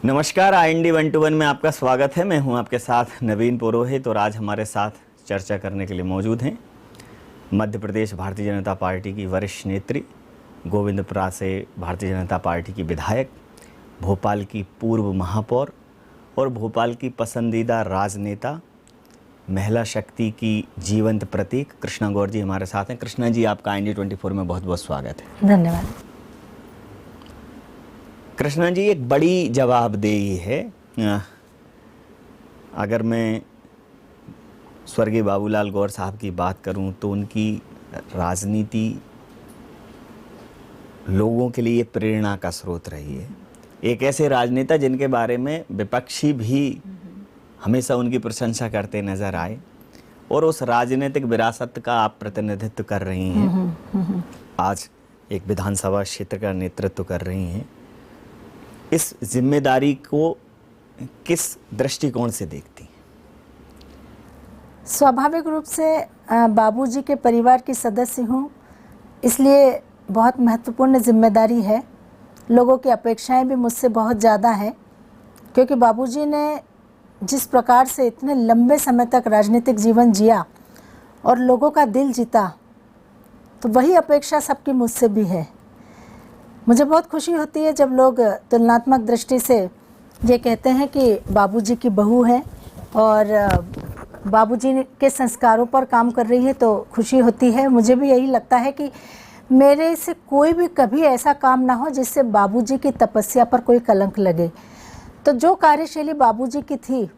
नमस्कार, IND 121 में आपका स्वागत है। मैं हूं आपके साथ नवीन पुरोहित और आज हमारे साथ चर्चा करने के लिए मौजूद हैं मध्य प्रदेश भारतीय जनता पार्टी की वरिष्ठ नेत्री, गोविंदपुरा से भारतीय जनता पार्टी की विधायक, भोपाल की पूर्व महापौर और भोपाल की पसंदीदा राजनेता, महिला शक्ति की जीवंत प्रतीक कृष्णा गौर जी हमारे साथ हैं। कृष्णा जी, आपका IND 24 में बहुत बहुत स्वागत है। धन्यवाद। कृष्णा जी, एक बड़ी जवाबदेही है। अगर मैं स्वर्गीय बाबूलाल गौर साहब की बात करूं तो उनकी राजनीति लोगों के लिए प्रेरणा का स्रोत रही है। एक ऐसे राजनेता जिनके बारे में विपक्षी भी हमेशा उनकी प्रशंसा करते नजर आए और उस राजनीतिक विरासत का आप प्रतिनिधित्व कर रही हैं। आज एक विधानसभा क्षेत्र का नेतृत्व कर रही हैं। इस जिम्मेदारी को किस दृष्टिकोण से देखती हैं? स्वाभाविक रूप से बाबूजी के परिवार की सदस्य हूँ, इसलिए बहुत महत्वपूर्ण जिम्मेदारी है। लोगों की अपेक्षाएं भी मुझसे बहुत ज़्यादा हैं, क्योंकि बाबूजी ने जिस प्रकार से इतने लंबे समय तक राजनीतिक जीवन जिया और लोगों का दिल जीता, तो वही अपेक्षा सबकी मुझसे भी है। मुझे बहुत खुशी होती है जब लोग तुलनात्मक दृष्टि से ये कहते हैं कि बाबूजी की बहू है और बाबूजी के संस्कारों पर काम कर रही है, तो खुशी होती है। मुझे भी यही लगता है कि मेरे से कोई भी कभी ऐसा काम ना हो जिससे बाबूजी की तपस्या पर कोई कलंक लगे। तो जो कार्यशैली बाबूजी की थी,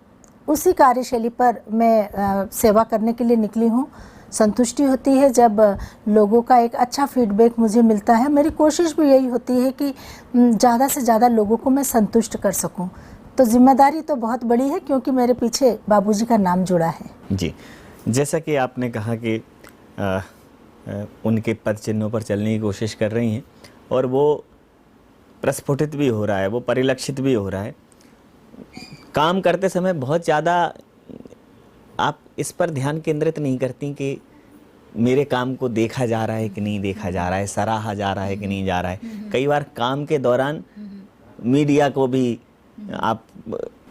उसी कार्यशैली पर मैं सेवा करने के लिए निकली हूँ। संतुष्टि होती है जब लोगों का एक अच्छा फीडबैक मुझे मिलता है। मेरी कोशिश भी यही होती है कि ज़्यादा से ज़्यादा लोगों को मैं संतुष्ट कर सकूं। तो जिम्मेदारी तो बहुत बड़ी है, क्योंकि मेरे पीछे बाबूजी का नाम जुड़ा है। जी, जैसा कि आपने कहा कि उनके पद चिन्हों पर चलने की कोशिश कर रही हैं और वो प्रस्फुटित भी हो रहा है, वो परिलक्षित भी हो रहा है। काम करते समय बहुत ज़्यादा आप इस पर ध्यान केंद्रित नहीं करती कि मेरे काम को देखा जा रहा है कि नहीं देखा जा रहा है, सराहा जा रहा है कि नहीं जा रहा है। कई बार काम के दौरान मीडिया को भी आप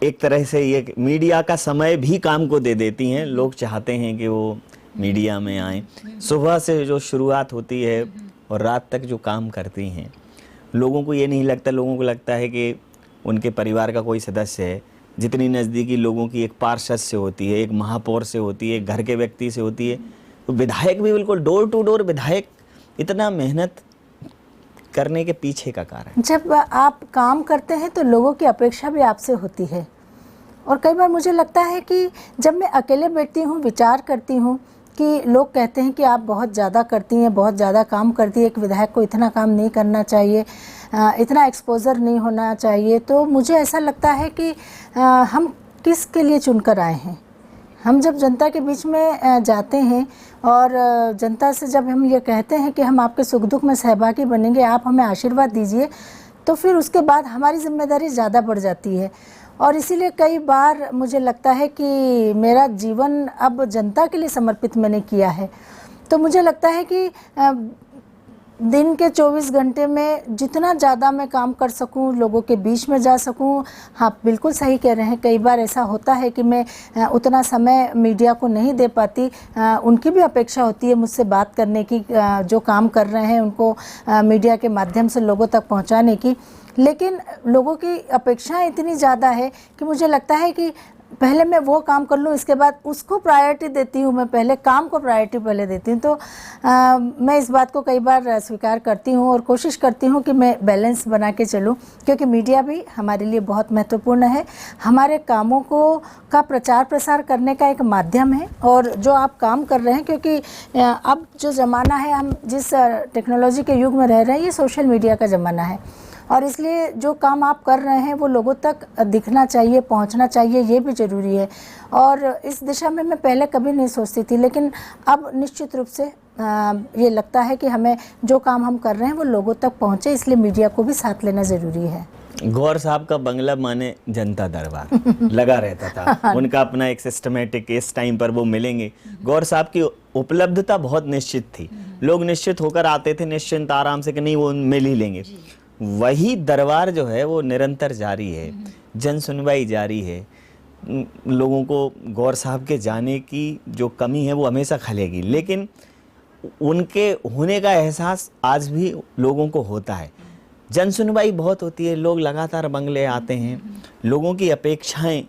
एक तरह से ये मीडिया का समय भी काम को दे देती हैं। लोग चाहते हैं कि वो मीडिया में आएँ। सुबह से जो शुरुआत होती है और रात तक जो काम करती हैं, लोगों को ये नहीं लगता, लोगों को लगता है कि उनके परिवार का कोई सदस्य है। जितनी नज़दीकी लोगों की एक पार्षद से होती है, एक महापौर से होती है, एक घर के व्यक्ति से होती है, तो विधायक भी बिल्कुल डोर टू डोर विधायक। इतना मेहनत करने के पीछे का कारण? जब आप काम करते हैं तो लोगों की अपेक्षा भी आपसे होती है। और कई बार मुझे लगता है कि जब मैं अकेले बैठती हूँ, विचार करती हूँ कि लोग कहते हैं कि आप बहुत ज़्यादा करती हैं, बहुत ज़्यादा काम करती है, एक विधायक को इतना काम नहीं करना चाहिए, इतना एक्सपोज़र नहीं होना चाहिए। तो मुझे ऐसा लगता है कि हम किस के लिए चुनकर आए हैं। हम जब जनता के बीच में जाते हैं और जनता से जब हम ये कहते हैं कि हम आपके सुख दुख में सहभागी बनेंगे, आप हमें आशीर्वाद दीजिए, तो फिर उसके बाद हमारी जिम्मेदारी ज़्यादा बढ़ जाती है। और इसीलिए कई बार मुझे लगता है कि मेरा जीवन अब जनता के लिए समर्पित मैंने किया है। तो मुझे लगता है कि दिन के 24 घंटे में जितना ज़्यादा मैं काम कर सकूं, लोगों के बीच में जा सकूं। हाँ, बिल्कुल सही कह रहे हैं। कई बार ऐसा होता है कि मैं उतना समय मीडिया को नहीं दे पाती। उनकी भी अपेक्षा होती है मुझसे बात करने की, जो काम कर रहे हैं उनको मीडिया के माध्यम से लोगों तक पहुंचाने की। लेकिन लोगों की अपेक्षाएं इतनी ज़्यादा है कि मुझे लगता है कि पहले मैं वो काम कर लूँ, इसके बाद उसको प्रायोरिटी देती हूँ। मैं पहले काम को प्रायोरिटी पहले देती हूँ। तो मैं इस बात को कई बार स्वीकार करती हूँ और कोशिश करती हूँ कि मैं बैलेंस बना के चलूँ, क्योंकि मीडिया भी हमारे लिए बहुत महत्वपूर्ण है। हमारे कामों का प्रचार प्रसार करने का एक माध्यम है। और जो आप काम कर रहे हैं, क्योंकि अब जो ज़माना है, हम जिस टेक्नोलॉजी के युग में रह रहे हैं, ये सोशल मीडिया का ज़माना है। और इसलिए जो काम आप कर रहे हैं वो लोगों तक दिखना चाहिए, पहुंचना चाहिए, ये भी ज़रूरी है। और इस दिशा में मैं पहले कभी नहीं सोचती थी, लेकिन अब निश्चित रूप से ये लगता है कि हमें जो काम हम कर रहे हैं वो लोगों तक पहुंचे, इसलिए मीडिया को भी साथ लेना ज़रूरी है। गौर साहब का बंगला माने जनता दरबार लगा रहता था। उनका अपना एक सिस्टमेटिक, इस टाइम पर वो मिलेंगे। गौर साहब की उपलब्धता बहुत निश्चित थी। लोग निश्चित होकर आते थे, निश्चिंत आराम से कि नहीं वो मिल ही लेंगे। वही दरबार जो है वो निरंतर जारी है, जन सुनवाई जारी है। लोगों को गौर साहब के जाने की जो कमी है वो हमेशा खलेगी, लेकिन उनके होने का एहसास आज भी लोगों को होता है। जन सुनवाई बहुत होती है, लोग लगातार बंगले आते हैं, लोगों की अपेक्षाएं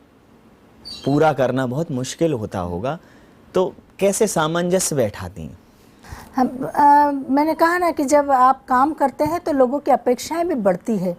पूरा करना बहुत मुश्किल होता होगा, तो कैसे सामंजस्य बैठाती हैं? मैंने कहा ना कि जब आप काम करते हैं तो लोगों की अपेक्षाएं भी बढ़ती है।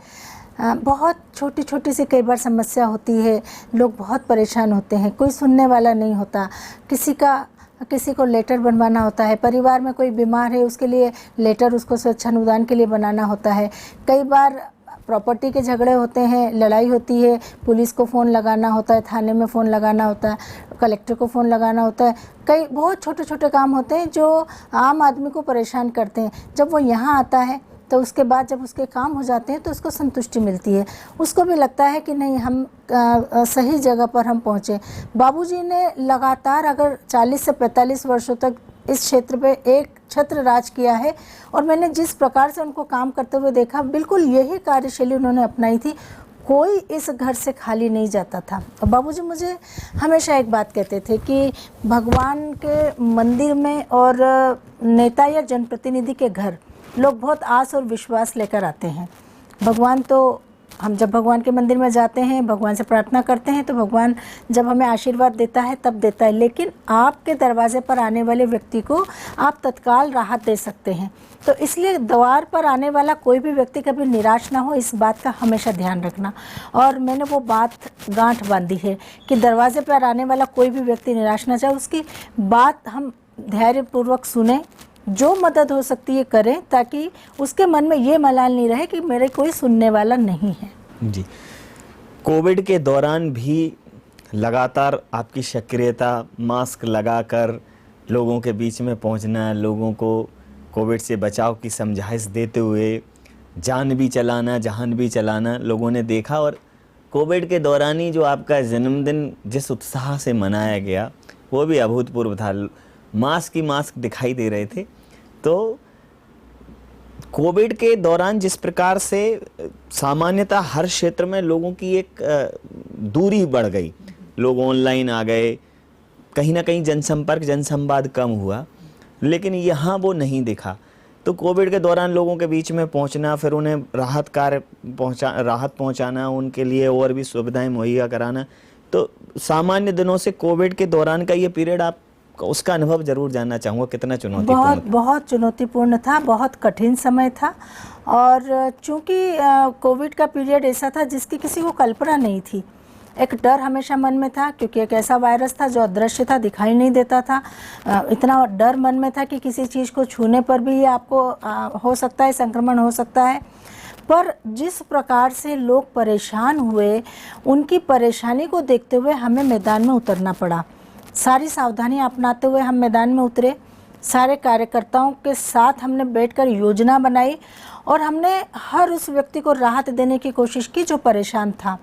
बहुत छोटी छोटी सी कई बार समस्या होती है, लोग बहुत परेशान होते हैं, कोई सुनने वाला नहीं होता। किसी को लेटर बनवाना होता है, परिवार में कोई बीमार है उसके लिए लेटर उसको स्वच्छानुदान के लिए बनाना होता है। कई बार प्रॉपर्टी के झगड़े होते हैं, लड़ाई होती है, पुलिस को फ़ोन लगाना होता है, थाने में फ़ोन लगाना होता है, कलेक्टर को फ़ोन लगाना होता है। कई बहुत छोटे छोटे काम होते हैं जो आम आदमी को परेशान करते हैं। जब वो यहाँ आता है तो उसके बाद जब उसके काम हो जाते हैं तो उसको संतुष्टि मिलती है, उसको भी लगता है कि नहीं हम सही जगह पर हम पहुँचे। बाबूजी ने लगातार अगर 40 से 45 वर्षों तक इस क्षेत्र पे एक छत्र राज किया है, और मैंने जिस प्रकार से उनको काम करते हुए देखा, बिल्कुल यही कार्यशैली उन्होंने अपनाई थी। कोई इस घर से खाली नहीं जाता था। और बाबूजी मुझे हमेशा एक बात कहते थे कि भगवान के मंदिर में और नेता या जनप्रतिनिधि के घर लोग बहुत आस और विश्वास लेकर आते हैं। भगवान तो हम जब भगवान के मंदिर में जाते हैं, भगवान से प्रार्थना करते हैं, तो भगवान जब हमें आशीर्वाद देता है तब देता है, लेकिन आपके दरवाजे पर आने वाले व्यक्ति को आप तत्काल राहत दे सकते हैं। तो इसलिए द्वार पर आने वाला कोई भी व्यक्ति कभी निराश ना हो, इस बात का हमेशा ध्यान रखना। और मैंने वो बात गांठ बांधी है कि दरवाजे पर आने वाला कोई भी व्यक्ति निराश ना जाए, उसकी बात हम धैर्यपूर्वक सुने, जो मदद हो सकती है करें, ताकि उसके मन में ये मलाल नहीं रहे कि मेरे कोई सुनने वाला नहीं है। जी, कोविड के दौरान भी लगातार आपकी सक्रियता, मास्क लगाकर लोगों के बीच में पहुंचना, लोगों को कोविड से बचाव की समझाइश देते हुए जान भी चलाना, जहान भी चलाना लोगों ने देखा। और कोविड के दौरान ही जो आपका जन्मदिन जिस उत्साह से मनाया गया वो भी अभूतपूर्व था। मास्क ही मास्क दिखाई दे रहे थे। तो कोविड के दौरान जिस प्रकार से सामान्यतः हर क्षेत्र में लोगों की एक दूरी बढ़ गई, लोग ऑनलाइन आ गए, कहीं ना कहीं जनसंपर्क जनसंवाद कम हुआ, लेकिन यहाँ वो नहीं दिखा। तो कोविड के दौरान लोगों के बीच में पहुँचना, फिर उन्हें राहत पहुँचाना, उनके लिए और भी सुविधाएं मुहैया कराना, तो सामान्य दिनों से कोविड के दौरान का ये पीरियड आप उसका अनुभव जरूर जानना चाहूँगा, कितना चुनौतीपूर्ण था? बहुत चुनौतीपूर्ण था, बहुत कठिन समय था। और चूंकि कोविड का पीरियड ऐसा था जिसकी किसी को कल्पना नहीं थी, एक डर हमेशा मन में था, क्योंकि एक ऐसा वायरस था जो अदृश्य था, दिखाई नहीं देता था। इतना डर मन में था कि किसी चीज़ को छूने पर भी आपको हो सकता है, संक्रमण हो सकता है। पर जिस प्रकार से लोग परेशान हुए, उनकी परेशानी को देखते हुए हमें मैदान में उतरना पड़ा। सारी सावधानियां अपनाते हुए हम मैदान में उतरे, सारे कार्यकर्ताओं के साथ हमने बैठकर योजना बनाई, और हमने हर उस व्यक्ति को राहत देने की कोशिश की जो परेशान था।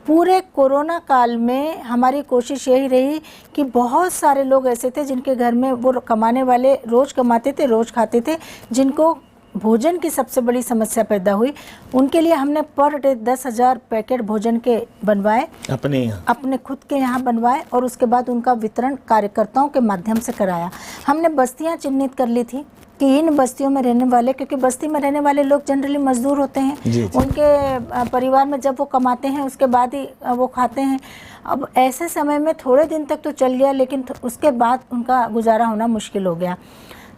पूरे कोरोना काल में हमारी कोशिश यही रही कि बहुत सारे लोग ऐसे थे जिनके घर में वो कमाने वाले रोज़ कमाते थे, रोज़ खाते थे, जिनको भोजन की सबसे बड़ी समस्या पैदा हुई। उनके लिए हमने पर डे 10,000 पैकेट भोजन के बनवाए, अपने खुद के यहाँ बनवाए, और उसके बाद उनका वितरण कार्यकर्ताओं के माध्यम से कराया। हमने बस्तियाँ चिन्हित कर ली थी कि इन बस्तियों में रहने वाले, क्योंकि बस्ती में रहने वाले लोग जनरली मजदूर होते हैं, उनके परिवार में जब वो कमाते हैं उसके बाद ही वो खाते हैं। अब ऐसे समय में थोड़े दिन तक तो चल गया, लेकिन उसके बाद उनका गुजारा होना मुश्किल हो गया।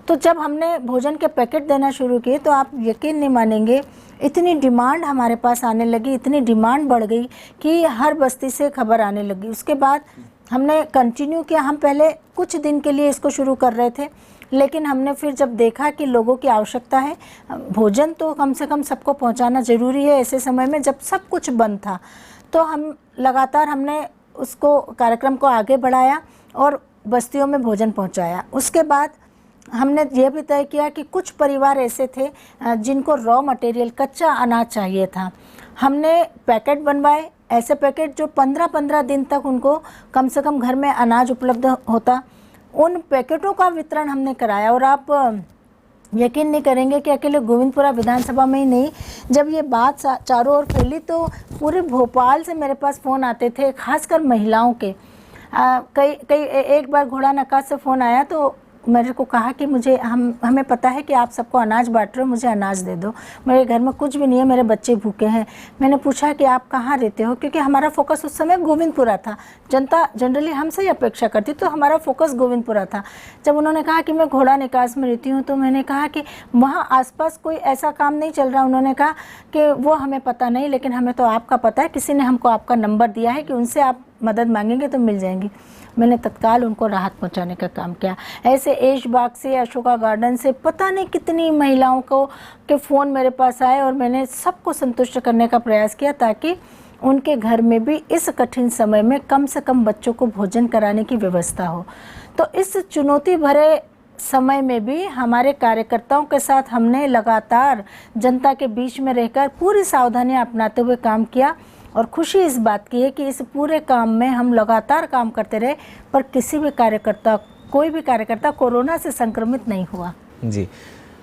तो जब हमने भोजन के पैकेट देना शुरू किए तो आप यकीन नहीं मानेंगे, इतनी डिमांड हमारे पास आने लगी, इतनी डिमांड बढ़ गई कि हर बस्ती से खबर आने लगी। उसके बाद हमने कंटिन्यू किया। हम पहले कुछ दिन के लिए इसको शुरू कर रहे थे, लेकिन हमने फिर जब देखा कि लोगों की आवश्यकता है, भोजन तो कम से कम सबको पहुंचाना ज़रूरी है ऐसे समय में जब सब कुछ बंद था, तो हम लगातार हमने उसको कार्यक्रम को आगे बढ़ाया और बस्तियों में भोजन पहुंचाया। उसके बाद हमने ये भी तय किया कि कुछ परिवार ऐसे थे जिनको रॉ मटेरियल, कच्चा अनाज चाहिए था। हमने पैकेट बनवाए, ऐसे पैकेट जो 15-15 दिन तक उनको कम से कम घर में अनाज उपलब्ध होता, उन पैकेटों का वितरण हमने कराया। और आप यकीन नहीं करेंगे कि अकेले गोविंदपुरा विधानसभा में ही नहीं, जब ये बात चारों ओर फैली तो पूरे भोपाल से मेरे पास फ़ोन आते थे, खासकर महिलाओं के। एक बार घोड़ा नकाज से फ़ोन आया तो मेरे को कहा कि हमें पता है कि आप सबको अनाज बांट रहे हो, मुझे अनाज दे दो, मेरे घर में कुछ भी नहीं है, मेरे बच्चे भूखे हैं। मैंने पूछा कि आप कहाँ रहते हो, क्योंकि हमारा फोकस उस समय गोविंदपुरा था। जनता जनरली हमसे ही अपेक्षा करती, तो हमारा फोकस गोविंदपुरा था। जब उन्होंने कहा कि मैं घोड़ा निकास में रहती हूँ, तो मैंने कहा कि वहाँ आसपास कोई ऐसा काम नहीं चल रहा। उन्होंने कहा कि वो हमें पता नहीं, लेकिन हमें तो आपका पता है, किसी ने हमको आपका नंबर दिया है कि उनसे आप मदद मांगेंगे तो मिल जाएंगी। मैंने तत्काल उनको राहत पहुंचाने का काम किया। ऐसे ऐशबाग से, अशोका गार्डन से पता नहीं कितनी महिलाओं को के फ़ोन मेरे पास आए और मैंने सबको संतुष्ट करने का प्रयास किया, ताकि उनके घर में भी इस कठिन समय में कम से कम बच्चों को भोजन कराने की व्यवस्था हो। तो इस चुनौती भरे समय में भी हमारे कार्यकर्ताओं के साथ हमने लगातार जनता के बीच में रहकर पूरी सावधानियां अपनाते हुए काम किया। और खुशी इस बात की है कि इस पूरे काम में हम लगातार काम करते रहे, पर कोई भी कार्यकर्ता कोरोना से संक्रमित नहीं हुआ। जी,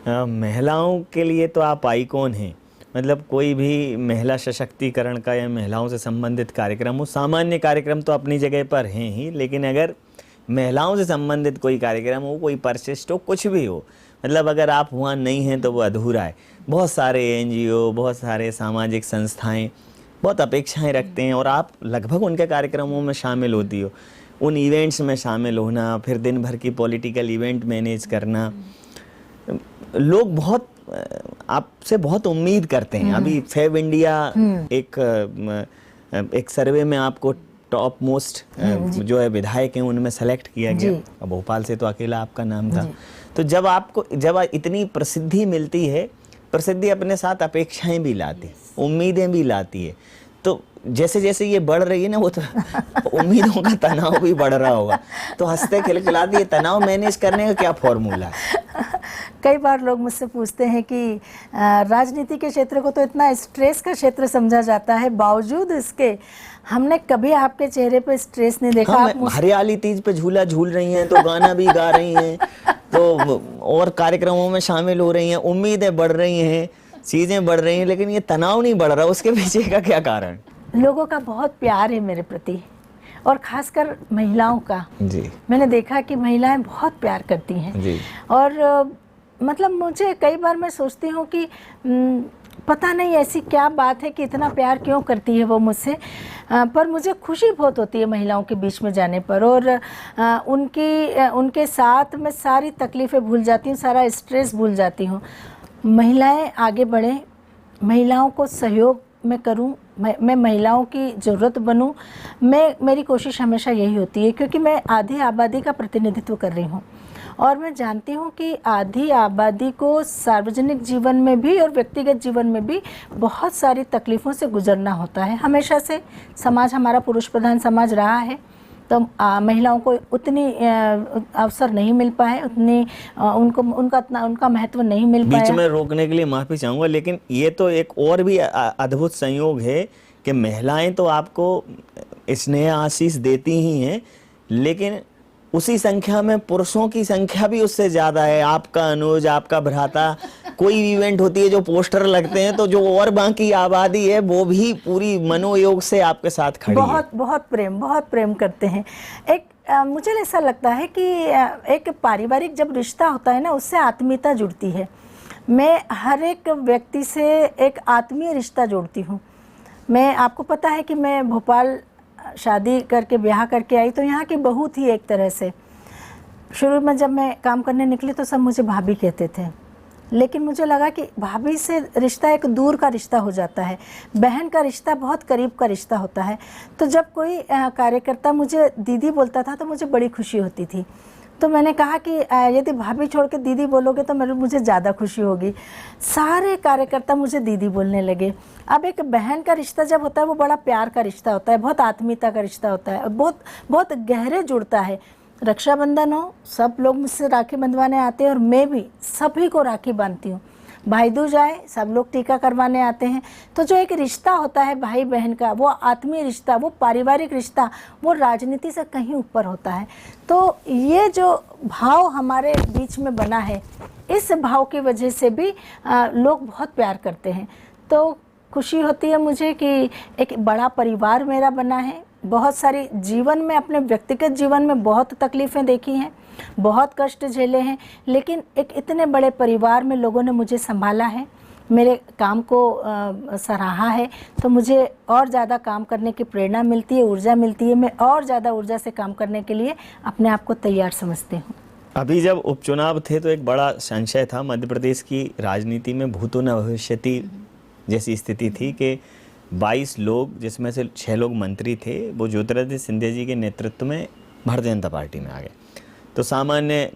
महिलाओं के लिए तो आप आइकॉन हैं। मतलब कोई भी महिला सशक्तिकरण का या महिलाओं से संबंधित कार्यक्रम हो, सामान्य कार्यक्रम तो अपनी जगह पर हैं ही, लेकिन अगर महिलाओं से संबंधित कोई कार्यक्रम हो, कोई परिशिष्ट हो, कुछ भी हो, मतलब अगर आप वहाँ नहीं हैं तो वो अधूरा है। बहुत सारे NGO, बहुत सारे सामाजिक संस्थाएं बहुत अपेक्षाएं रखते हैं और आप लगभग उनके कार्यक्रमों में शामिल होती हो। उन इवेंट्स में शामिल होना, फिर दिन भर की पॉलिटिकल इवेंट मैनेज करना, लोग बहुत आपसे बहुत उम्मीद करते हैं। अभी फेब इंडिया एक सर्वे में आपको टॉप मोस्ट जो है विधायक हैं उनमें सेलेक्ट किया गया। भोपाल से तो अकेला आपका नाम था। तो जब इतनी प्रसिद्धि मिलती है, प्रसिद्धि अपने साथ अपेक्षाएं भी लाती है, उम्मीदें भी लाती है। तो जैसे जैसे ये बढ़ रही है ना, वो तो उम्मीदों का तनाव भी बढ़ रहा होगा। तो हंसते खिलखिलाते ये तनाव मैनेज करने का क्या फॉर्मूला है? कई बार लोग मुझसे पूछते हैं कि राजनीति के क्षेत्र को तो इतना स्ट्रेस का क्षेत्र समझा जाता है, बावजूद इसके हमने कभी आपके चेहरे पे स्ट्रेस नहीं देखा। आप हरियाली तीज पे झूला झूल रही हैं, तो गाना भी गा रही हैं, तो और कार्यक्रमों में शामिल हो रही हैं, उम्मीदें बढ़ रही हैं, चीजें बढ़ रही हैं, लेकिन ये तनाव नहीं बढ़ रहा। उसके पीछे का क्या कारण? लोगों का बहुत प्यार है मेरे प्रति, और खासकर महिलाओं का। जी, मैंने देखा कि महिलाएं बहुत प्यार करती हैं जी। और मतलब मुझे कई बार मैं सोचती हूँ कि पता नहीं ऐसी क्या बात है कि इतना प्यार क्यों करती है वो मुझसे, पर मुझे खुशी बहुत होती है महिलाओं के बीच में जाने पर। और उनके साथ मैं सारी तकलीफ़ें भूल जाती हूँ, सारा स्ट्रेस भूल जाती हूँ। महिलाएं आगे बढ़ें, महिलाओं को सहयोग मैं करूं, मैं महिलाओं की ज़रूरत बनूं। मेरी कोशिश हमेशा यही होती है, क्योंकि मैं आधी आबादी का प्रतिनिधित्व कर रही हूं और मैं जानती हूं कि आधी आबादी को सार्वजनिक जीवन में भी और व्यक्तिगत जीवन में भी बहुत सारी तकलीफ़ों से गुजरना होता है। हमेशा से समाज हमारा पुरुष प्रधान समाज रहा है, तो महिलाओं को उतनी अवसर नहीं मिल पाए, उतनी उनका महत्व नहीं मिल पाया। बीच में रोकने के लिए माफ़ी चाहूँगा, लेकिन ये तो एक और भी अद्भुत संयोग है कि महिलाएं तो आपको स्नेह आशीष देती ही हैं, लेकिन उसी संख्या में पुरुषों की संख्या भी उससे ज़्यादा है। आपका अनुज, आपका भ्राता, कोई इवेंट होती है जो पोस्टर लगते हैं, तो जो और बाकी आबादी है वो भी पूरी मनोयोग से आपके साथ खड़ी है। बहुत प्रेम करते हैं। मुझे ऐसा लगता है कि एक पारिवारिक जब रिश्ता होता है ना, उससे आत्मीयता जुड़ती है। मैं हर एक व्यक्ति से एक आत्मीय रिश्ता जोड़ती हूँ। आपको पता है कि मैं भोपाल शादी करके ब्याह करके आई, तो यहाँ की बहू थी एक तरह से। शुरू में जब मैं काम करने निकली तो सब मुझे भाभी कहते थे, लेकिन मुझे लगा कि भाभी से रिश्ता एक दूर का रिश्ता हो जाता है, बहन का रिश्ता बहुत करीब का रिश्ता होता है। तो जब कोई कार्यकर्ता मुझे दीदी बोलता था तो मुझे बड़ी खुशी होती थी। तो मैंने कहा कि यदि भाभी छोड़ के दीदी बोलोगे तो मुझे ज़्यादा खुशी होगी। सारे कार्यकर्ता मुझे दीदी बोलने लगे। अब एक बहन का रिश्ता जब होता है वो बड़ा प्यार का रिश्ता होता है, बहुत आत्मीयता का रिश्ता होता है, बहुत गहरे जुड़ता है। रक्षाबंधन हो, सब लोग मुझसे राखी बंधवाने आते हैं और मैं भी सभी को राखी बांधती हूँ। भाई दूज आए, सब लोग टीका करवाने आते हैं। तो जो एक रिश्ता होता है भाई बहन का, वो आत्मीय रिश्ता, वो पारिवारिक रिश्ता, वो राजनीति से कहीं ऊपर होता है। तो ये जो भाव हमारे बीच में बना है, इस भाव की वजह से भी लोग बहुत प्यार करते हैं। तो खुशी होती है मुझे कि एक बड़ा परिवार मेरा बना है। बहुत सारी जीवन में, अपने व्यक्तिगत जीवन में बहुत तकलीफ़ें देखी हैं, बहुत कष्ट झेले हैं, लेकिन एक इतने बड़े परिवार में लोगों ने मुझे संभाला है, मेरे काम को सराहा है, तो मुझे और ज़्यादा काम करने की प्रेरणा मिलती है, ऊर्जा मिलती है। मैं और ज़्यादा ऊर्जा से काम करने के लिए अपने आप को तैयार समझती हूँ। अभी जब उपचुनाव थे तो एक बड़ा संशय था, मध्य प्रदेश की राजनीति में भूतो न भविष्यति जैसी स्थिति थी कि 22 लोग, जिसमें से 6 लोग मंत्री थे, वो ज्योतिरादित्य सिंधिया जी के नेतृत्व में भारतीय जनता पार्टी में आ गए। तो सामान्य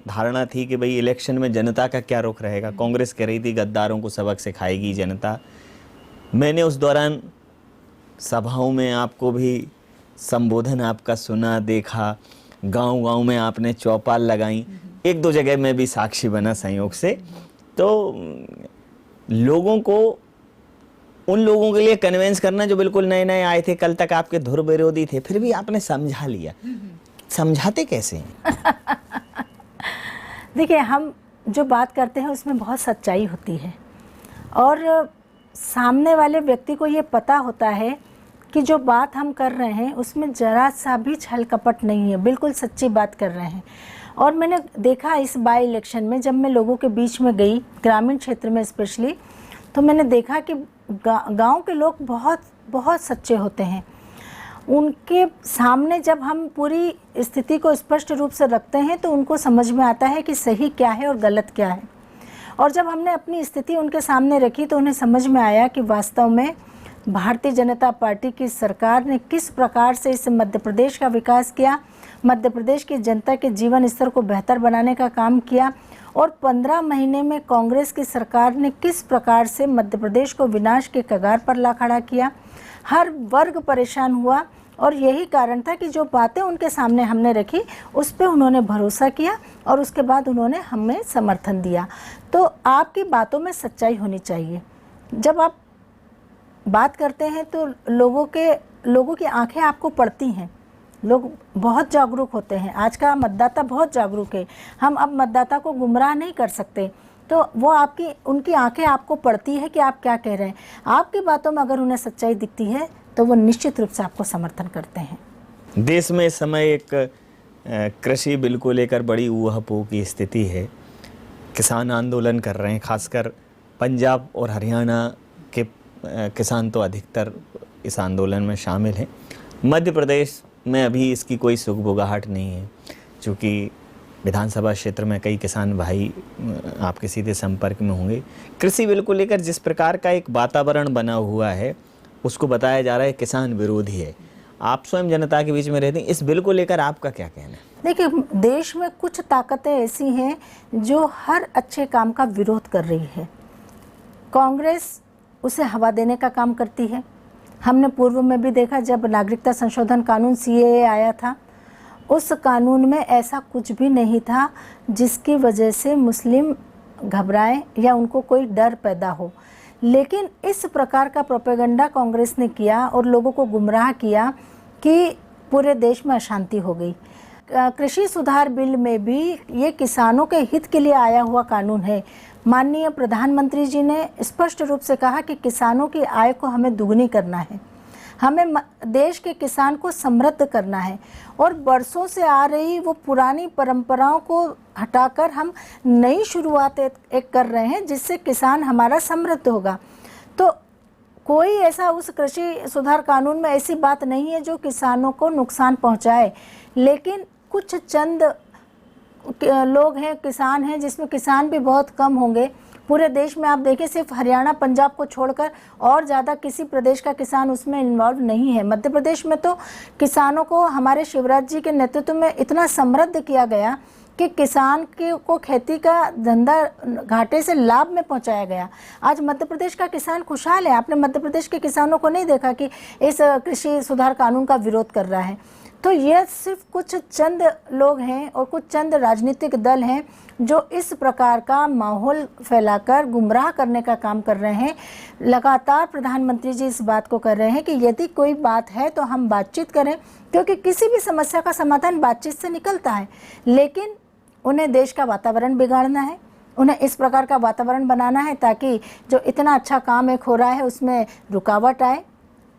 धारणा थी कि भाई इलेक्शन में जनता का क्या रुख रहेगा। कांग्रेस कह रही थी गद्दारों को सबक सिखाएगी जनता। मैंने उस दौरान सभाओं में आपको भी संबोधन आपका सुना, देखा, गांव-गांव में आपने चौपाल लगाई, 1-2 जगह में भी साक्षी बना संयोग से। तो लोगों को, उन लोगों के लिए कन्विंस करना जो बिल्कुल नए नए आए थे, कल तक आपके धुर विरोधी थे, फिर भी आपने समझा लिया। समझाते कैसे हैं? देखिए, हम जो बात करते हैं उसमें बहुत सच्चाई होती है और सामने वाले व्यक्ति को ये पता होता है कि जो बात हम कर रहे हैं उसमें ज़रा सा भी छल कपट नहीं है, बिल्कुल सच्ची बात कर रहे हैं। और मैंने देखा इस बाई इलेक्शन में, जब मैं लोगों के बीच में गई, ग्रामीण क्षेत्र में स्पेशली, तो मैंने देखा कि गांव के लोग बहुत बहुत सच्चे होते हैं। उनके सामने जब हम पूरी स्थिति को स्पष्ट रूप से रखते हैं तो उनको समझ में आता है कि सही क्या है और गलत क्या है। और जब हमने अपनी स्थिति उनके सामने रखी तो उन्हें समझ में आया कि वास्तव में भारतीय जनता पार्टी की सरकार ने किस प्रकार से इस मध्य प्रदेश का विकास किया, मध्य प्रदेश की जनता के जीवन स्तर को बेहतर बनाने का काम किया, और 15 महीने में कांग्रेस की सरकार ने किस प्रकार से मध्य प्रदेश को विनाश के कगार पर ला खड़ा किया। हर वर्ग परेशान हुआ और यही कारण था कि जो बातें उनके सामने हमने रखी उस पर उन्होंने भरोसा किया और उसके बाद उन्होंने हमें समर्थन दिया। तो आपकी बातों में सच्चाई होनी चाहिए। जब आप बात करते हैं तो लोगों की आंखें आपको पड़ती हैं। लोग बहुत जागरूक होते हैं, आज का मतदाता बहुत जागरूक है। हम अब मतदाता को गुमराह नहीं कर सकते, तो वो उनकी आंखें आपको पड़ती है कि आप क्या कह रहे हैं। आपकी बातों में अगर उन्हें सच्चाई दिखती है तो वो निश्चित रूप से आपको समर्थन करते हैं। देश में इस समय एक कृषि बिल को लेकर बड़ी ऊहापोह की स्थिति है। किसान आंदोलन कर रहे हैं, खासकर पंजाब और हरियाणा के किसान तो अधिकतर इस आंदोलन में शामिल हैं। मध्य प्रदेश में अभी इसकी कोई सुगबुगाहट नहीं है, क्योंकि विधानसभा क्षेत्र में कई किसान भाई आपके सीधे संपर्क में होंगे। कृषि बिल को लेकर जिस प्रकार का एक वातावरण बना हुआ है उसको बताया जा रहा है किसान विरोधी है। आप स्वयं जनता के बीच में रहते हैं, इस बिल को लेकर आपका क्या कहना है? देखिए, देश में कुछ ताकतें ऐसी हैं जो हर अच्छे काम का विरोध कर रही है। कांग्रेस उसे हवा देने का काम करती है। हमने पूर्व में भी देखा, जब नागरिकता संशोधन कानून CAA आया था, उस कानून में ऐसा कुछ भी नहीं था जिसकी वजह से मुस्लिम घबराएं या उनको कोई डर पैदा हो। लेकिन इस प्रकार का प्रोपेगेंडा कांग्रेस ने किया और लोगों को गुमराह किया कि पूरे देश में अशांति हो गई। कृषि सुधार बिल में भी ये किसानों के हित के लिए आया हुआ कानून है। माननीय प्रधानमंत्री जी ने स्पष्ट रूप से कहा कि किसानों की आय को हमें दुगनी करना है, हमें देश के किसान को समृद्ध करना है और बरसों से आ रही वो पुरानी परंपराओं को हटाकर हम नई शुरुआत एक कर रहे हैं जिससे किसान हमारा समृद्ध होगा। तो कोई ऐसा उस कृषि सुधार कानून में ऐसी बात नहीं है जो किसानों को नुकसान पहुंचाए, लेकिन कुछ चंद लोग हैं, किसान हैं, जिसमें किसान भी बहुत कम होंगे। पूरे देश में आप देखें, सिर्फ हरियाणा पंजाब को छोड़कर और ज़्यादा किसी प्रदेश का किसान उसमें इन्वॉल्व नहीं है। मध्य प्रदेश में तो किसानों को हमारे शिवराज जी के नेतृत्व में इतना समृद्ध किया गया कि किसान को खेती का धंधा घाटे से लाभ में पहुंचाया गया। आज मध्य प्रदेश का किसान खुशहाल है। आपने मध्य प्रदेश के किसानों को नहीं देखा कि इस कृषि सुधार कानून का विरोध कर रहा है। तो यह सिर्फ कुछ चंद लोग हैं और कुछ चंद राजनीतिक दल हैं जो इस प्रकार का माहौल फैलाकर गुमराह करने का काम कर रहे हैं। लगातार प्रधानमंत्री जी इस बात को कर रहे हैं कि यदि कोई बात है तो हम बातचीत करें, क्योंकि किसी भी समस्या का समाधान बातचीत से निकलता है। लेकिन उन्हें देश का वातावरण बिगाड़ना है, उन्हें इस प्रकार का वातावरण बनाना है ताकि जो इतना अच्छा काम एक हो रहा है उसमें रुकावट आए।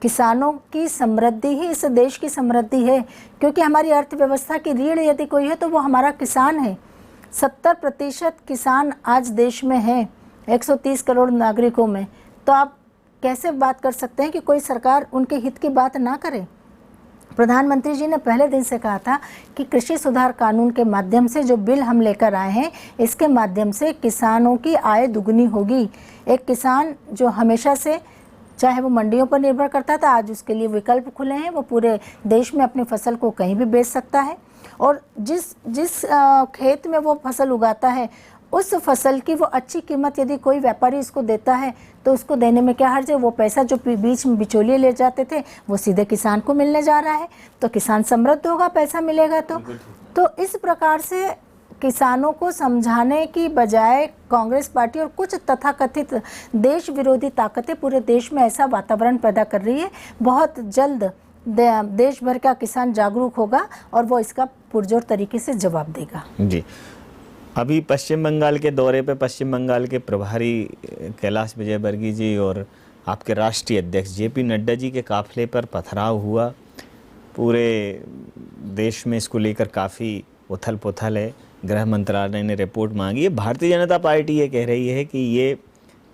किसानों की समृद्धि ही इस देश की समृद्धि है, क्योंकि हमारी अर्थव्यवस्था की रीढ़ यदि कोई है तो वो हमारा किसान है। 70% किसान आज देश में हैं, 130 करोड़ नागरिकों में। तो आप कैसे बात कर सकते हैं कि कोई सरकार उनके हित की बात ना करे। प्रधानमंत्री जी ने पहले दिन से कहा था कि कृषि सुधार कानून के माध्यम से जो बिल हम लेकर आए हैं, इसके माध्यम से किसानों की आय दुगनी होगी। एक किसान जो हमेशा से चाहे वो मंडियों पर निर्भर करता था, आज उसके लिए विकल्प खुले हैं। वो पूरे देश में अपनी फसल को कहीं भी बेच सकता है और जिस खेत में वो फसल उगाता है उस फसल की वो अच्छी कीमत यदि कोई व्यापारी उसको देता है तो उसको देने में क्या हर्ज है। वो पैसा जो बीच में बिचौलिए ले जाते थे वो सीधे किसान को मिलने जा रहा है, तो किसान समृद्ध होगा, पैसा मिलेगा। तो इस प्रकार से किसानों को समझाने की बजाय कांग्रेस पार्टी और कुछ तथाकथित देश विरोधी ताकतें पूरे देश में ऐसा वातावरण पैदा कर रही है। बहुत जल्द देश भर का किसान जागरूक होगा और वो इसका पुरजोर तरीके से जवाब देगा। जी, अभी पश्चिम बंगाल के दौरे पे पश्चिम बंगाल के प्रभारी कैलाश विजयवर्गीय जी और आपके राष्ट्रीय अध्यक्ष जेपी नड्डा जी के काफिले पर पथराव हुआ। पूरे देश में इसको लेकर काफ़ी उथल पुथल है। गृह मंत्रालय ने रिपोर्ट मांगी है। भारतीय जनता पार्टी ये कह रही है कि ये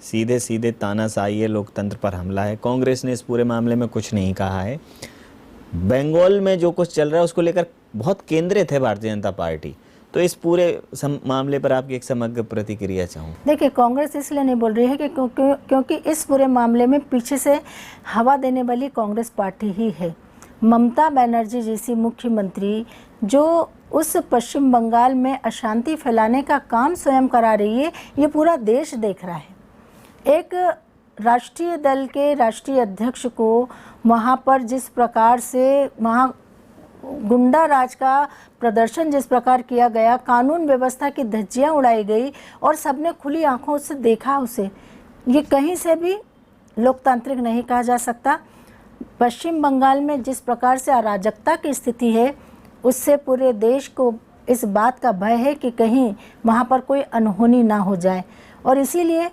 सीधे सीधे तानाशाही है, लोकतंत्र पर हमला है। कांग्रेस ने इस पूरे मामले में कुछ नहीं कहा है। बंगाल में जो कुछ चल रहा है उसको लेकर बहुत केंद्रित है भारतीय जनता पार्टी। तो इस पूरे मामले पर आपकी एक समग्र प्रतिक्रिया चाहूँ। देखिए, कांग्रेस इसलिए नहीं बोल रही है कि क्योंकि इस पूरे मामले में पीछे से हवा देने वाली कांग्रेस पार्टी ही है। ममता बनर्जी जैसी मुख्यमंत्री जो उस पश्चिम बंगाल में अशांति फैलाने का काम स्वयं करा रही है, ये पूरा देश देख रहा है। एक राष्ट्रीय दल के राष्ट्रीय अध्यक्ष को वहाँ पर जिस प्रकार से वहाँ गुंडा राज का प्रदर्शन जिस प्रकार किया गया, कानून व्यवस्था की धज्जियाँ उड़ाई गई और सबने खुली आंखों से देखा उसे, ये कहीं से भी लोकतांत्रिक नहीं कहा जा सकता। पश्चिम बंगाल में जिस प्रकार से अराजकता की स्थिति है, उससे पूरे देश को इस बात का भय है कि कहीं वहाँ पर कोई अनहोनी ना हो जाए और इसीलिए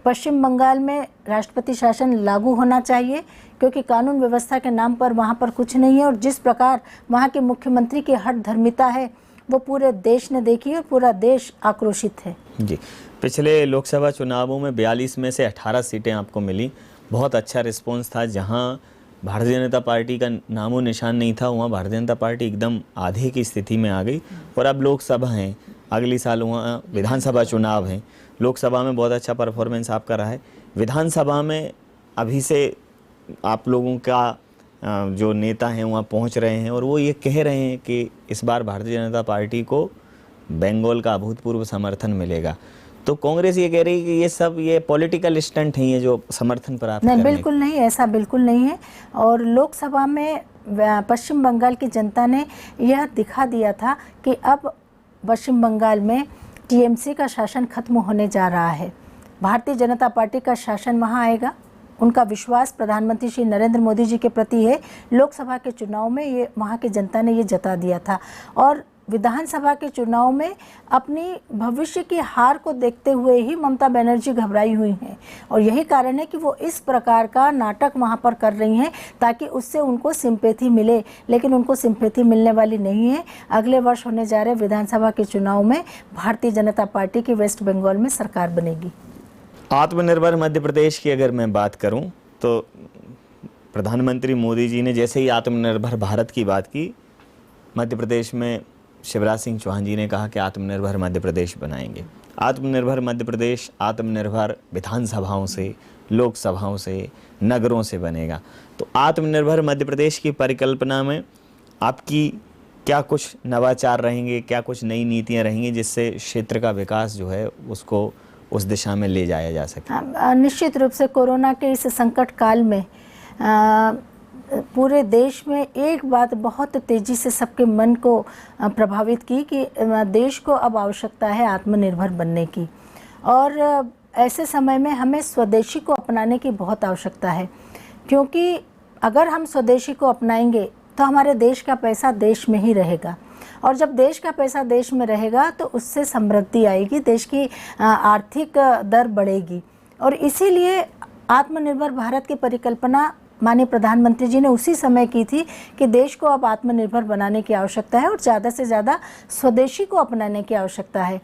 पश्चिम बंगाल में राष्ट्रपति शासन लागू होना चाहिए, क्योंकि कानून व्यवस्था के नाम पर वहाँ पर कुछ नहीं है। और जिस प्रकार वहाँ के मुख्यमंत्री की हठ धर्मिता है वो पूरे देश ने देखी और पूरा देश आक्रोशित है। जी, पिछले लोकसभा चुनावों में 42 में से 18 सीटें आपको मिली। बहुत अच्छा रिस्पॉन्स था। जहाँ भारतीय जनता पार्टी का नामो निशान नहीं था, वहाँ भारतीय जनता पार्टी एकदम आधे की स्थिति में आ गई। और अब लोकसभा हैं, अगली साल वहाँ विधानसभा चुनाव हैं। लोकसभा में बहुत अच्छा परफॉर्मेंस आपका रहा है। विधानसभा में अभी से आप लोगों का जो नेता हैं वहाँ पहुँच रहे हैं और वो ये कह रहे हैं कि इस बार भारतीय जनता पार्टी को बंगाल का अभूतपूर्व समर्थन मिलेगा। तो कांग्रेस ये कह रही है कि ये पॉलिटिकल स्टंट हैं, ये जो समर्थन पर आप नहीं, बिल्कुल नहीं, ऐसा बिल्कुल नहीं है। और लोकसभा में पश्चिम बंगाल की जनता ने यह दिखा दिया था कि अब पश्चिम बंगाल में टीएमसी का शासन खत्म होने जा रहा है, भारतीय जनता पार्टी का शासन वहाँ आएगा। उनका विश्वास प्रधानमंत्री श्री नरेंद्र मोदी जी के प्रति है। लोकसभा के चुनाव में ये वहाँ की जनता ने ये जता दिया था और विधानसभा के चुनाव में अपनी भविष्य की हार को देखते हुए ही ममता बनर्जी घबराई हुई हैं और यही कारण है कि वो इस प्रकार का नाटक वहाँ पर कर रही हैं ताकि उससे उनको सिंपैथी मिले, लेकिन उनको सिंपैथी मिलने वाली नहीं है। अगले वर्ष होने जा रहे विधानसभा के चुनाव में भारतीय जनता पार्टी की वेस्ट बंगाल में सरकार बनेगी। आत्मनिर्भर मध्य प्रदेश की अगर मैं बात करूं तो प्रधानमंत्री मोदी जी ने जैसे ही आत्मनिर्भर भारत की बात की, मध्य प्रदेश में शिवराज सिंह चौहान जी ने कहा कि आत्मनिर्भर मध्य प्रदेश बनाएंगे। आत्मनिर्भर मध्य प्रदेश आत्मनिर्भर विधानसभाओं से, लोकसभाओं से, नगरों से बनेगा। तो आत्मनिर्भर मध्य प्रदेश की परिकल्पना में आपकी क्या कुछ नवाचार रहेंगे, क्या कुछ नई नीतियाँ रहेंगी जिससे क्षेत्र का विकास जो है उसको उस दिशा में ले जाया जा सके? निश्चित रूप से कोरोना के इस संकट काल में पूरे देश में एक बात बहुत तेज़ी से सबके मन को प्रभावित की कि देश को अब आवश्यकता है आत्मनिर्भर बनने की और ऐसे समय में हमें स्वदेशी को अपनाने की बहुत आवश्यकता है, क्योंकि अगर हम स्वदेशी को अपनाएंगे तो हमारे देश का पैसा देश में ही रहेगा और जब देश का पैसा देश में रहेगा तो उससे समृद्धि आएगी, देश की आर्थिक दर बढ़ेगी। और इसीलिए आत्मनिर्भर भारत की परिकल्पना माननीय प्रधानमंत्री जी ने उसी समय की थी कि देश को अब आत्मनिर्भर बनाने की आवश्यकता है और ज़्यादा से ज़्यादा स्वदेशी को अपनाने की आवश्यकता है।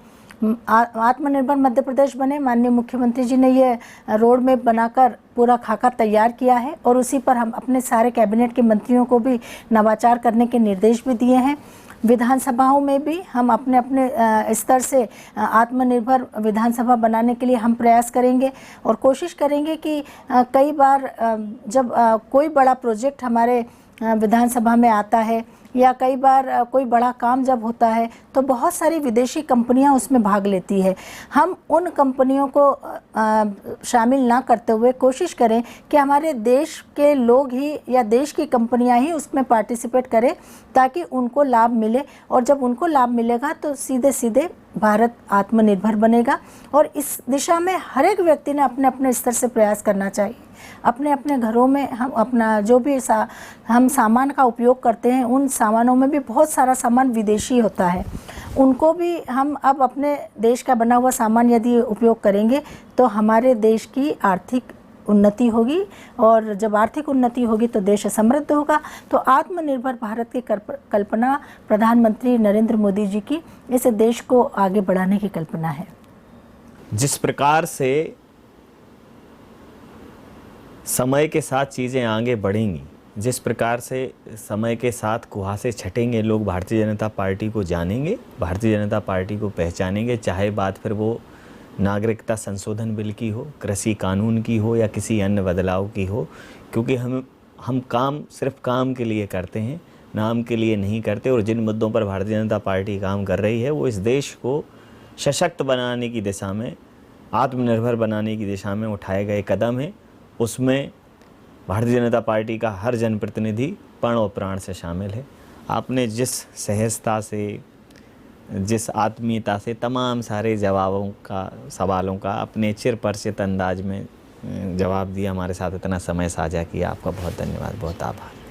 आत्मनिर्भर मध्य प्रदेश बने, माननीय मुख्यमंत्री जी ने ये रोड मैप बनाकर पूरा खाका तैयार किया है और उसी पर हम अपने सारे कैबिनेट के मंत्रियों को भी नवाचार करने के निर्देश भी दिए हैं। विधानसभाओं में भी हम अपने अपने स्तर से आत्मनिर्भर विधानसभा बनाने के लिए हम प्रयास करेंगे और कोशिश करेंगे कि कई बार जब कोई बड़ा प्रोजेक्ट हमारे विधानसभा में आता है या कई बार कोई बड़ा काम जब होता है तो बहुत सारी विदेशी कंपनियां उसमें भाग लेती है। हम उन कंपनियों को शामिल ना करते हुए कोशिश करें कि हमारे देश के लोग ही या देश की कंपनियां ही उसमें पार्टिसिपेट करें ताकि उनको लाभ मिले, और जब उनको लाभ मिलेगा तो सीधे सीधे भारत आत्मनिर्भर बनेगा। और इस दिशा में हर एक व्यक्ति ने अपने अपने स्तर से प्रयास करना चाहिए। अपने अपने घरों में हम अपना जो भी हम सामान का उपयोग करते हैं उन सामानों में भी बहुत सारा सामान विदेशी होता है, उनको भी हम अब अपने देश का बना हुआ सामान यदि उपयोग करेंगे तो हमारे देश की आर्थिक उन्नति होगी, और जब आर्थिक उन्नति होगी तो देश समृद्ध होगा। तो आत्मनिर्भर भारत की कल्पना प्रधानमंत्री नरेंद्र मोदी जी की इस देश को आगे बढ़ाने की कल्पना है। जिस प्रकार से समय के साथ चीज़ें आगे बढ़ेंगी, जिस प्रकार से समय के साथ कुहासे छटेंगे, लोग भारतीय जनता पार्टी को जानेंगे, भारतीय जनता पार्टी को पहचानेंगे, चाहे बात फिर वो नागरिकता संशोधन बिल की हो, कृषि कानून की हो या किसी अन्य बदलाव की हो। क्योंकि हम काम सिर्फ काम के लिए करते हैं, नाम के लिए नहीं करते। और जिन मुद्दों पर भारतीय जनता पार्टी काम कर रही है वो इस देश को सशक्त बनाने की दिशा में, आत्मनिर्भर बनाने की दिशा में उठाए गए कदम हैं। उसमें भारतीय जनता पार्टी का हर जनप्रतिनिधि प्राण और प्राण से शामिल है। आपने जिस सहजता से, जिस आत्मीयता से तमाम सारे सवालों का अपने चिरपरिचित अंदाज में जवाब दिया, हमारे साथ इतना समय साझा किया, आपका बहुत धन्यवाद, बहुत आभार।